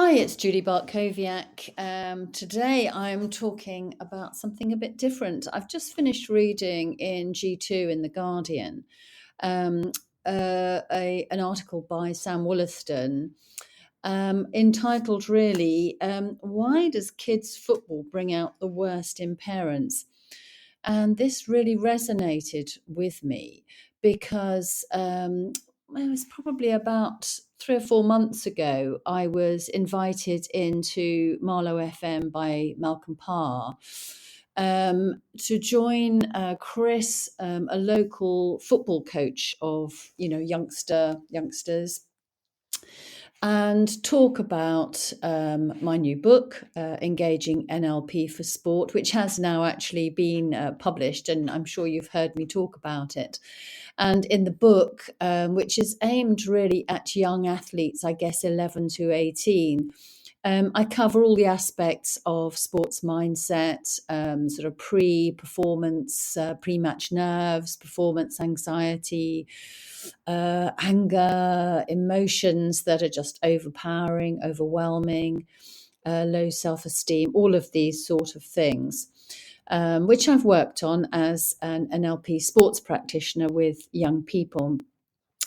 Hi, it's Judy Bartkowiak. Today I'm talking about something a bit different. I've just finished reading in G2 in The Guardian um, an article by Sam Wollaston entitled really, Why Does Kids Football Bring Out the Worst in Parents? And this really resonated with me because it was probably about 3 or 4 months ago, I was invited into Marlow FM by Malcolm Parr to join Chris, a local football coach of youngsters, and talk about my new book, Engaging NLP for Sport, which has now actually been published, and I'm sure you've heard me talk about it. And in the book, which is aimed really at young athletes, I guess 11 to 18, I cover all the aspects of sports mindset, sort of pre-performance, pre-match nerves, performance anxiety, anger, emotions that are just overpowering, overwhelming, low self-esteem, all of these sort of things, which I've worked on as an NLP sports practitioner with young people.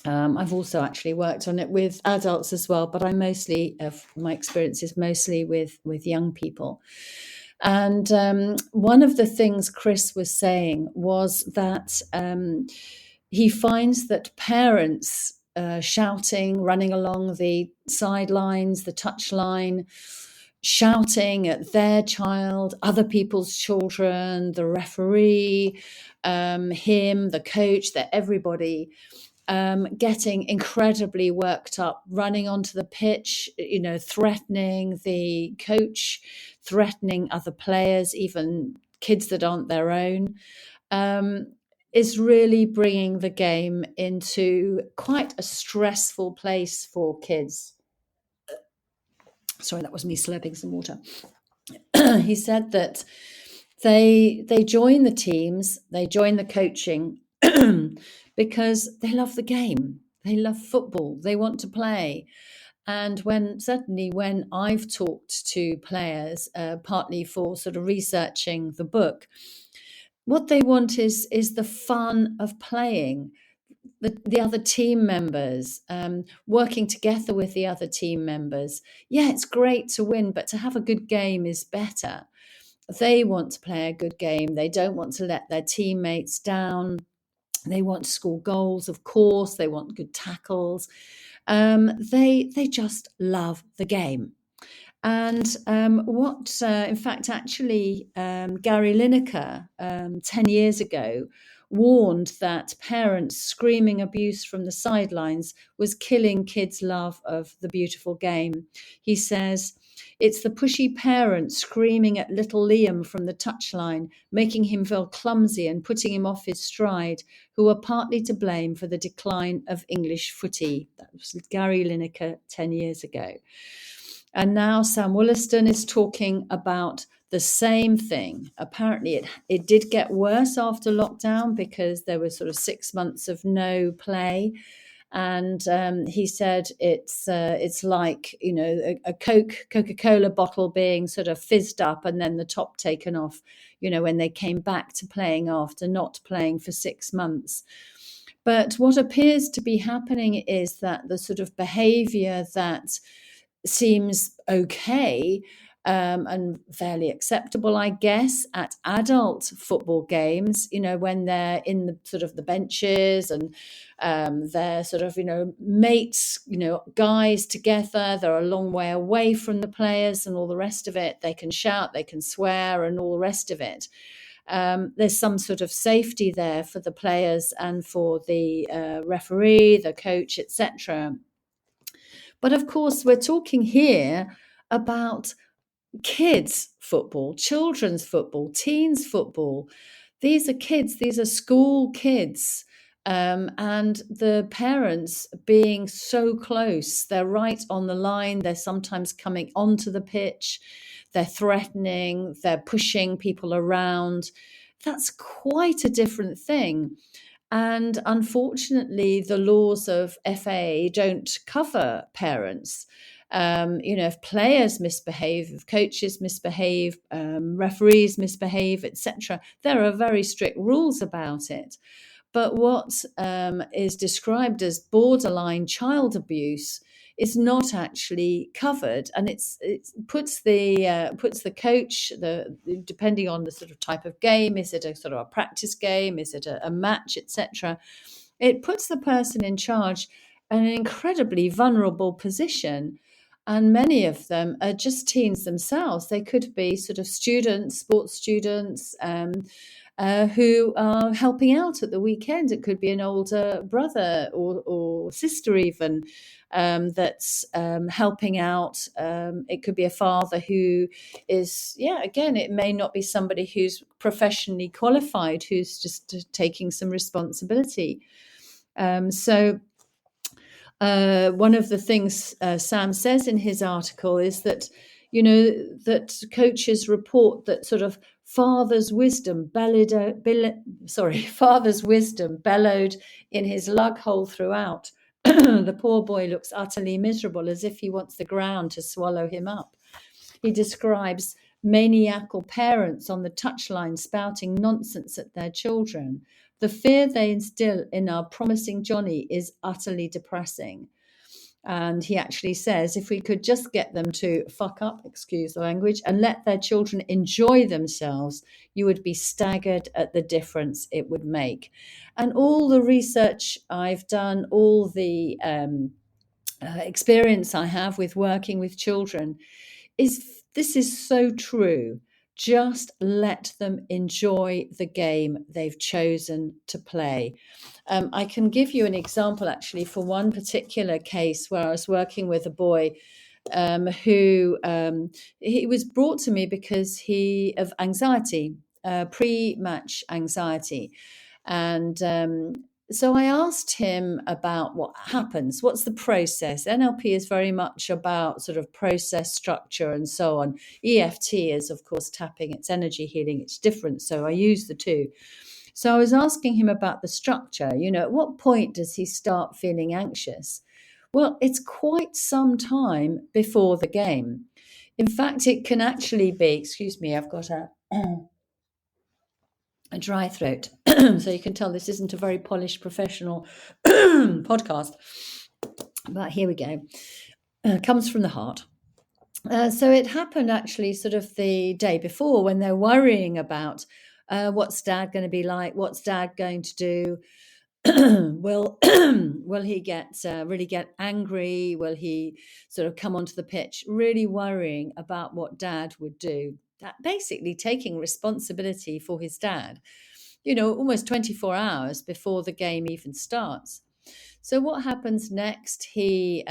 I've also actually worked on it with adults as well, but my experience is mostly with young people. And one of the things Chris was saying was that he finds that parents shouting, running along the sidelines, the touchline, shouting at their child, other people's children, the referee, him, the coach, that everybody getting incredibly worked up, running onto the pitch, threatening the coach, threatening other players, even kids that aren't their own, is really bringing the game into quite a stressful place for kids. Sorry, that was me slurping some water. He said that they join the teams, they join the coaching because they love the game. They love football. They want to play. And when I've talked to players, partly for sort of researching the book, what they want is the fun of playing, the other team members, working together with the other team members. Yeah, it's great to win, but to have a good game is better. They want to play a good game. They don't want to let their teammates down. They want to score goals, of course. They want good tackles. They just love the game. And in fact, actually, Gary Lineker 10 years ago warned that parents screaming abuse from the sidelines was killing kids' love of the beautiful game. He says, it's the pushy parents screaming at little Liam from the touchline, making him feel clumsy and putting him off his stride, who are partly to blame for the decline of English footy. That was Gary Lineker 10 years ago. And now Sam Wollaston is talking about the same thing. Apparently, it did get worse after lockdown because there was sort of 6 months of no play. And he said it's like, a Coca-Cola bottle being sort of fizzed up and then the top taken off, when they came back to playing after not playing for 6 months. But what appears to be happening is that the sort of behavior that seems okay and fairly acceptable, I guess, at adult football games, when they're in the sort of the benches and they're sort of, mates, guys together, they're a long way away from the players and all the rest of it. They can shout, they can swear and all the rest of it. There's some sort of safety there for the players and for the referee, the coach, etc. But of course, we're talking here about kids' football, children's football, teens' football. These are kids, these are school kids. And the parents being so close, they're right on the line, they're sometimes coming onto the pitch, they're threatening, they're pushing people around. That's quite a different thing. And unfortunately, the laws of FA don't cover parents. If players misbehave, if coaches misbehave, referees misbehave, etc., there are very strict rules about it. But what is described as borderline child abuse is not actually covered, and it puts the coach, depending on the sort of type of game, is it a sort of a practice game, is it a match, etc. It puts the person in charge in an incredibly vulnerable position. And many of them are just teens themselves. They could be sort of students, sports students, who are helping out at the weekend. It could be an older brother or sister even that's helping out. It could be a father who is, again, it may not be somebody who's professionally qualified, who's just taking some responsibility. So one of the things Sam says in his article is that, that coaches report that sort of father's wisdom bellowed in his lug hole throughout. The poor boy looks utterly miserable, as if he wants the ground to swallow him up. He describes maniacal parents on the touchline spouting nonsense at their children. The fear they instill in our promising Johnny is utterly depressing. And he actually says, if we could just get them to fuck up, excuse the language, and let their children enjoy themselves, you would be staggered at the difference it would make. And all the research I've done, all the experience I have with working with children, this is so true. Just let them enjoy the game they've chosen to play. I can give you an example, actually, for one particular case where I was working with a boy who he was brought to me because of anxiety, pre-match anxiety. And so I asked him about what happens, what's the process. NLP is very much about sort of process, structure, and so on. EFT is, of course, tapping, it's energy healing, it's different. So I use the two. So I was asking him about the structure. At what point does he start feeling anxious? Well, it's quite some time before the game. In fact, it can actually be, excuse me, I've got a dry throat. So you can tell this isn't a very polished professional podcast. But here we go. Comes from the heart. So it happened actually sort of the day before, when they're worrying about what's dad going to be like, what's dad going to do. Will he really get angry? Will he sort of come onto the pitch? Really worrying about what dad would do. Basically taking responsibility for his dad, almost 24 hours before the game even starts. So what happens next? He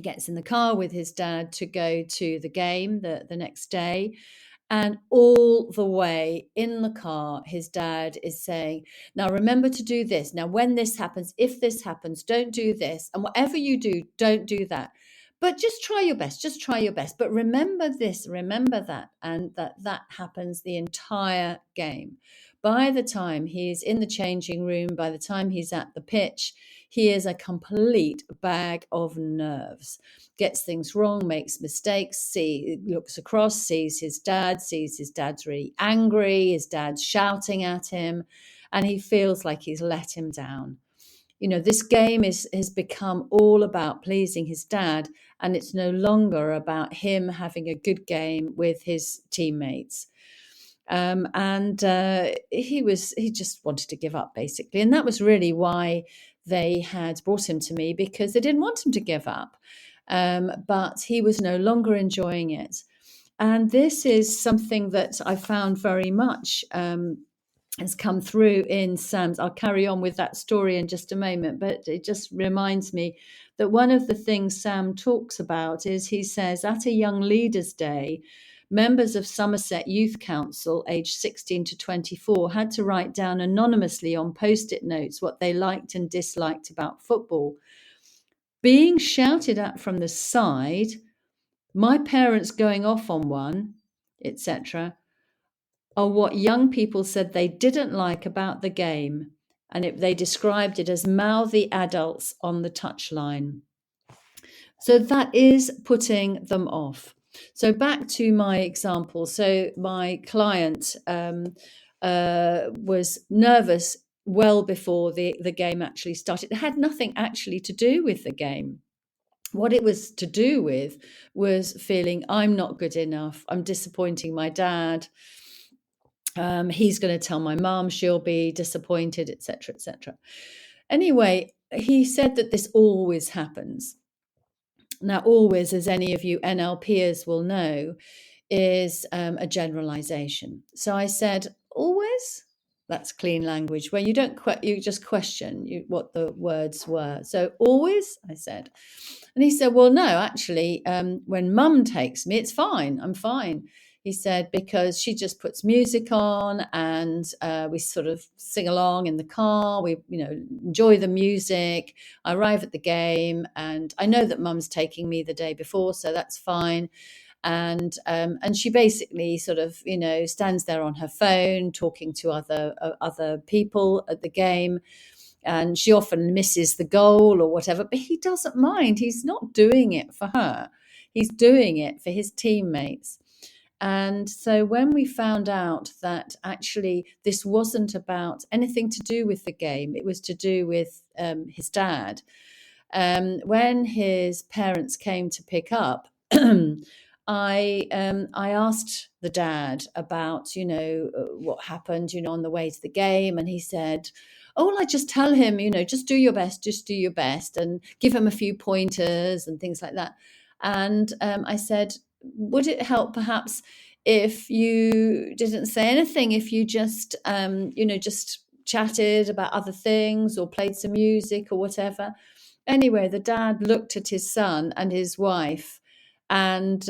gets in the car with his dad to go to the game the next day. And all the way in the car, his dad is saying, now remember to do this. Now, when this happens, if this happens, don't do this. And whatever you do, don't do that. But just try your best. Just try your best. But remember this, remember that. And that happens the entire game. By the time he's in the changing room, by the time he's at the pitch, he is a complete bag of nerves. Gets things wrong, makes mistakes, looks across, sees his dad's really angry, his dad's shouting at him, and he feels like he's let him down. This game has become all about pleasing his dad, and it's no longer about him having a good game with his teammates. He just wanted to give up, basically. And that was really why they had brought him to me, because they didn't want him to give up. But he was no longer enjoying it. And this is something that I found very much has come through in Sam's. I'll carry on with that story in just a moment, but it just reminds me that one of the things Sam talks about is, he says, at a Young Leaders Day, members of Somerset Youth Council, aged 16 to 24, had to write down anonymously on Post-it notes what they liked and disliked about football. Being shouted at from the side, my parents going off on one, etc., are what young people said they didn't like about the game, and they described it as mouthy adults on the touchline. So that is putting them off. So back to my example. So my client was nervous well before the game actually started. It had nothing actually to do with the game. What it was to do with was feeling I'm not good enough. I'm disappointing my dad. He's going to tell my mum, she'll be disappointed, etc., etc. Anyway, he said that this always happens. Now, always, as any of you NLPers will know, is a generalization. So I said, always? That's clean language where you don't you just question what the words were. So always, I said. And he said, well, no, actually, when mum takes me, it's fine. I'm fine. He said, because she just puts music on and we sort of sing along in the car. We, enjoy the music. I arrive at the game and I know that mum's taking me the day before, so that's fine. And she basically sort of stands there on her phone talking to other people at the game, and she often misses the goal or whatever, but he doesn't mind. He's not doing it for her, he's doing it for his teammates. And so when we found out that actually this wasn't about anything to do with the game, it was to do with his dad, when his parents came to pick up, I asked the dad about what happened on the way to the game, and he said, "Oh, well, I just tell him just do your best, and give him a few pointers and things like that." And I said, "Would it help perhaps if you didn't say anything? If you just just chatted about other things or played some music or whatever?" Anyway, the dad looked at his son and his wife and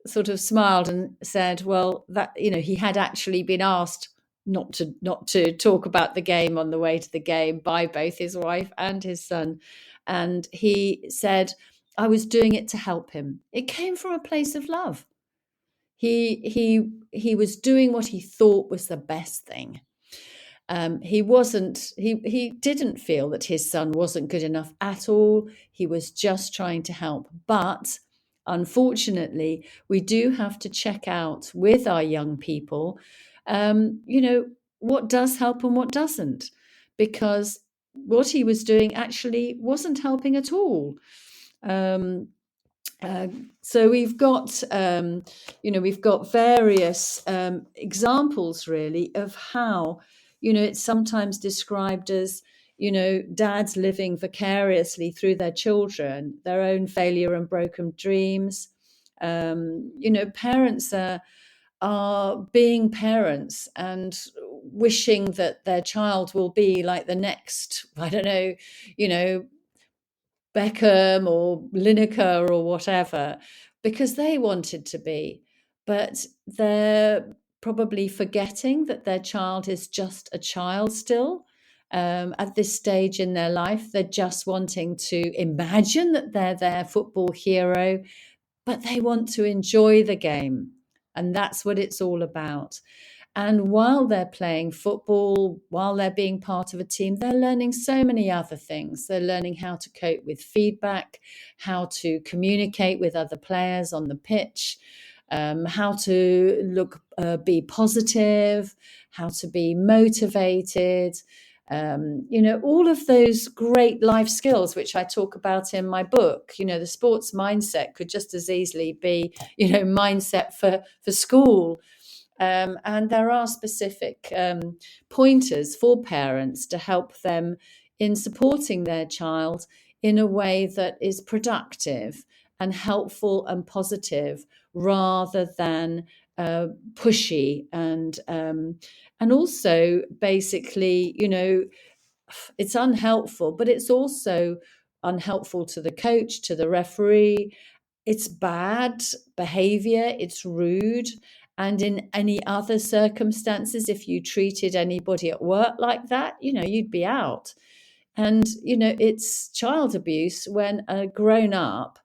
sort of smiled and said, well, that he had actually been asked not to talk about the game on the way to the game by both his wife and his son. And he said, I was doing it to help him. It came from a place of love. He was doing what he thought was the best thing. He didn't feel that his son wasn't good enough at all. He was just trying to help. But unfortunately, we do have to check out with our young people, what does help and what doesn't, because what he was doing actually wasn't helping at all. So we've got various examples really of how it's sometimes described as dads living vicariously through their children, their own failure and broken dreams. Parents are being parents and wishing that their child will be like the next, I don't know, Beckham or Lineker or whatever, because they wanted to be. But they're probably forgetting that their child is just a child still. At this stage in their life, they're just wanting to imagine that they're their football hero, but they want to enjoy the game. And that's what it's all about. And while they're playing football, while they're being part of a team, they're learning so many other things. They're learning how to cope with feedback, how to communicate with other players on the pitch, how to be positive, how to be motivated. All of those great life skills, which I talk about in my book. The sports mindset could just as easily be, mindset for school. And there are specific pointers for parents to help them in supporting their child in a way that is productive and helpful and positive, rather than pushy and also basically, it's unhelpful, but it's also unhelpful to the coach, to the referee. It's bad behavior, it's rude. And in any other circumstances, if you treated anybody at work like that, you'd be out. And, it's child abuse when a grown up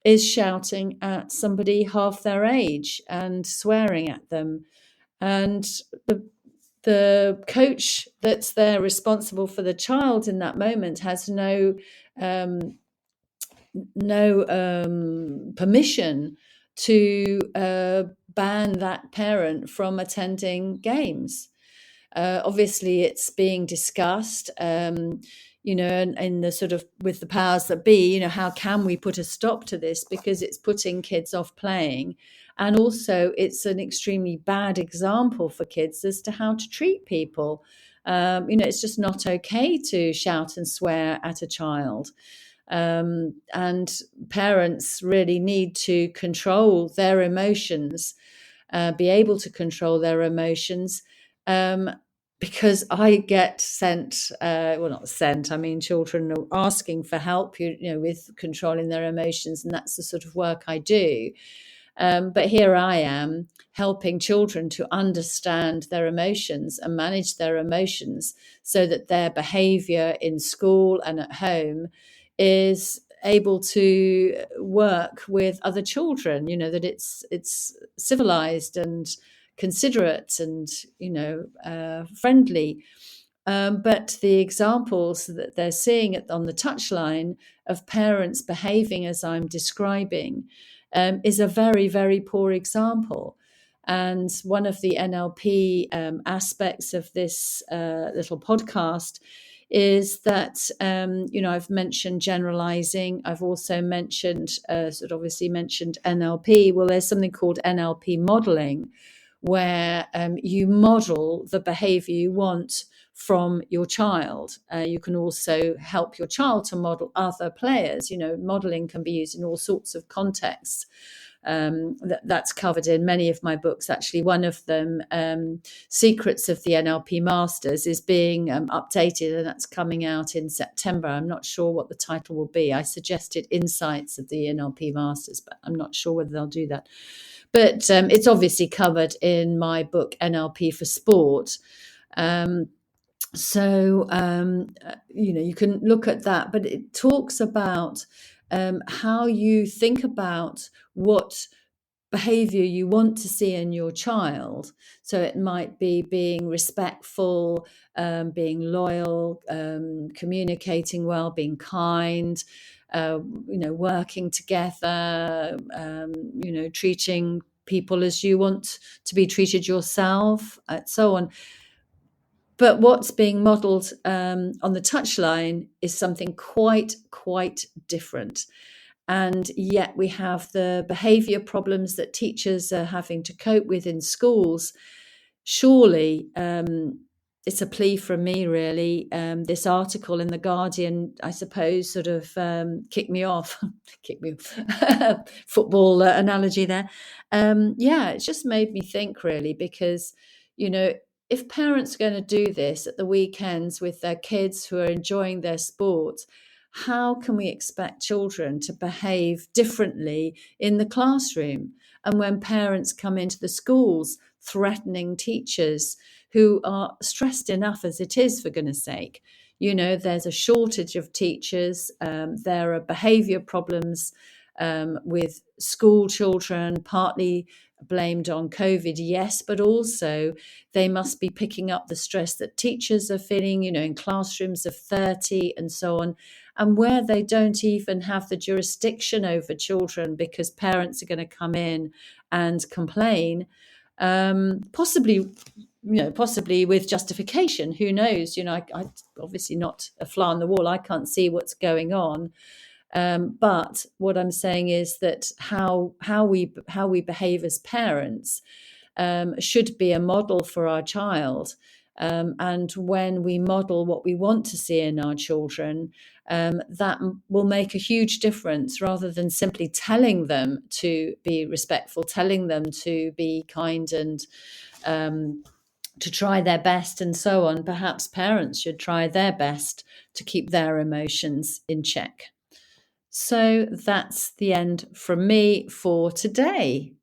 is shouting at somebody half their age and swearing at them. And the coach that's there responsible for the child in that moment has no permission to ban that parent from attending games. Obviously, it's being discussed, in the sort of with the powers that be. How can we put a stop to this, because it's putting kids off playing, and also it's an extremely bad example for kids as to how to treat people. It's just not okay to shout and swear at a child. And parents really need to control their emotions, be able to control their emotions, um, because I get sent, well, not sent, I mean, children are asking for help, with controlling their emotions, and that's the sort of work I do. But here I am helping children to understand their emotions and manage their emotions so that their behavior in school and at home is able to work with other children, that it's civilized and considerate and friendly. But the examples that they're seeing on the touchline of parents behaving as I'm describing is a very, very poor example. And one of the NLP aspects of this little podcast is that, I've mentioned generalizing. I've also mentioned, obviously mentioned NLP. Well, there's something called NLP modeling, where you model the behavior you want from your child. You can also help your child to model other players. Modeling can be used in all sorts of contexts. That's covered in many of my books. Actually, one of them, Secrets of the NLP Masters, is being updated, and that's coming out in September. I'm not sure what the title will be. I suggested Insights of the NLP Masters, but I'm not sure whether they'll do that. But it's obviously covered in my book, NLP for Sport. You can look at that, but it talks about how you think about what behavior you want to see in your child. So it might be being respectful, being loyal, communicating well, being kind, working together, treating people as you want to be treated yourself, and so on. But what's being modelled on the touchline is something quite different. And yet we have the behaviour problems that teachers are having to cope with in schools. Surely it's a plea from me, really. This article in The Guardian, I suppose, sort of kicked me off. Kicked me off. Football analogy there. It's just made me think, really, because, if parents are going to do this at the weekends with their kids who are enjoying their sport, how can we expect children to behave differently in the classroom? And when parents come into the schools threatening teachers who are stressed enough as it is, for goodness sake, there's a shortage of teachers. There are behaviour problems with school children, partly blamed on COVID, yes, but also they must be picking up the stress that teachers are feeling, in classrooms of 30 and so on, and where they don't even have the jurisdiction over children because parents are going to come in and complain, possibly with justification. Who knows? I obviously not a fly on the wall. I can't see what's going on. But what I'm saying is that how we behave as parents should be a model for our child. And when we model what we want to see in our children, that will make a huge difference, rather than simply telling them to be respectful, telling them to be kind and to try their best and so on. Perhaps parents should try their best to keep their emotions in check. So that's the end from me for today.